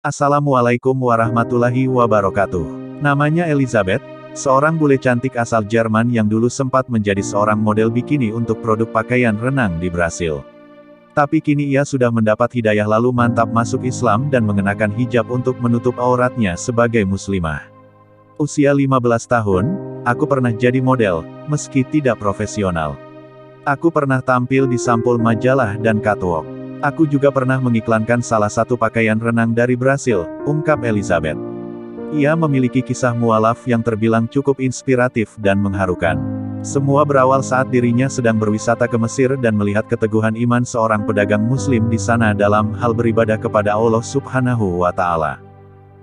Assalamualaikum warahmatullahi wabarakatuh. Namanya Elizabeth, seorang bule cantik asal Jerman yang dulu sempat menjadi seorang model bikini untuk produk pakaian renang di Brasil. Tapi kini ia sudah mendapat hidayah lalu mantap masuk Islam dan mengenakan hijab untuk menutup auratnya sebagai muslimah. Usia 15 tahun, aku pernah jadi model, meski tidak profesional. Aku pernah tampil di sampul majalah dan catwalk. Aku juga pernah mengiklankan salah satu pakaian renang dari Brasil, ungkap Elizabeth. Ia memiliki kisah mualaf yang terbilang cukup inspiratif dan mengharukan. Semua berawal saat dirinya sedang berwisata ke Mesir dan melihat keteguhan iman seorang pedagang muslim di sana dalam hal beribadah kepada Allah Subhanahu wa Ta'ala.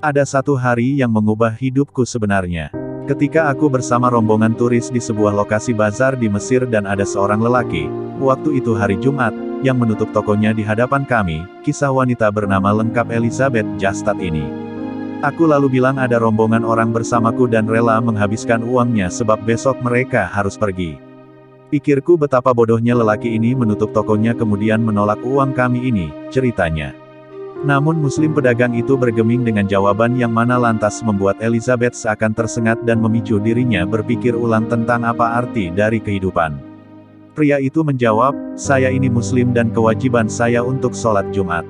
Ada satu hari yang mengubah hidupku sebenarnya. Ketika aku bersama rombongan turis di sebuah lokasi bazar di Mesir dan ada seorang lelaki, waktu itu hari Jumat, yang menutup tokonya di hadapan kami, kisah wanita bernama lengkap Elizabeth Justad ini. Aku lalu bilang ada rombongan orang bersamaku dan rela menghabiskan uangnya sebab besok mereka harus pergi. Pikirku betapa bodohnya lelaki ini menutup tokonya kemudian menolak uang kami ini, ceritanya. Namun muslim pedagang itu bergeming dengan jawaban yang mana lantas membuat Elizabeth seakan tersengat dan memicu dirinya berpikir ulang tentang apa arti dari kehidupan. Pria itu menjawab, saya ini muslim dan kewajiban saya untuk sholat Jumat.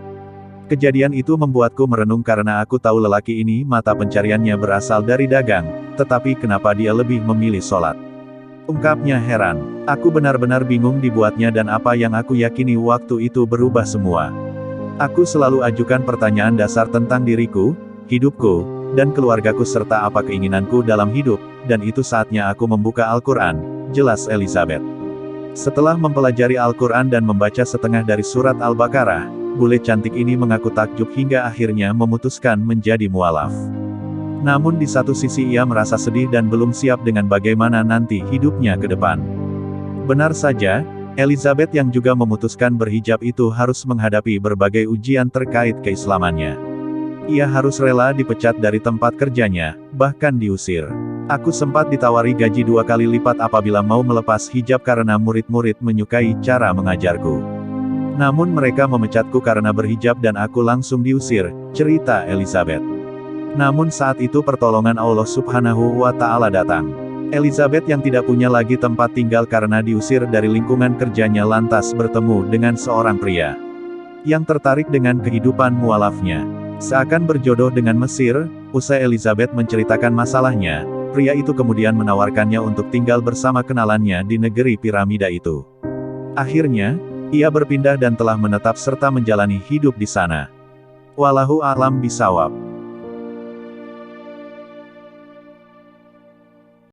Kejadian itu membuatku merenung karena aku tahu lelaki ini mata pencariannya berasal dari dagang, tetapi kenapa dia lebih memilih sholat? Ungkapnya heran. Aku benar-benar bingung dibuatnya dan apa yang aku yakini waktu itu berubah semua. Aku selalu ajukan pertanyaan dasar tentang diriku, hidupku, dan keluargaku serta apa keinginanku dalam hidup, dan itu saatnya aku membuka Al-Quran, jelas Elizabeth. Setelah mempelajari Al-Quran dan membaca setengah dari surat Al-Baqarah, bule cantik ini mengaku takjub hingga akhirnya memutuskan menjadi mualaf. Namun di satu sisi ia merasa sedih dan belum siap dengan bagaimana nanti hidupnya ke depan. Benar saja, Elizabeth yang juga memutuskan berhijab itu harus menghadapi berbagai ujian terkait keislamannya. Ia harus rela dipecat dari tempat kerjanya, bahkan diusir. Aku sempat ditawari gaji 2 kali lipat apabila mau melepas hijab karena murid-murid menyukai cara mengajarku. Namun mereka memecatku karena berhijab dan aku langsung diusir, cerita Elizabeth. Namun saat itu pertolongan Allah Subhanahu wa Ta'ala datang. Elizabeth yang tidak punya lagi tempat tinggal karena diusir dari lingkungan kerjanya lantas bertemu dengan seorang pria yang tertarik dengan kehidupan mualafnya. Seakan berjodoh dengan Mesir, usai Elizabeth menceritakan masalahnya, pria itu kemudian menawarkannya untuk tinggal bersama kenalannya di negeri piramida itu. Akhirnya, ia berpindah dan telah menetap serta menjalani hidup di sana. Wallahu a'lam bishawab.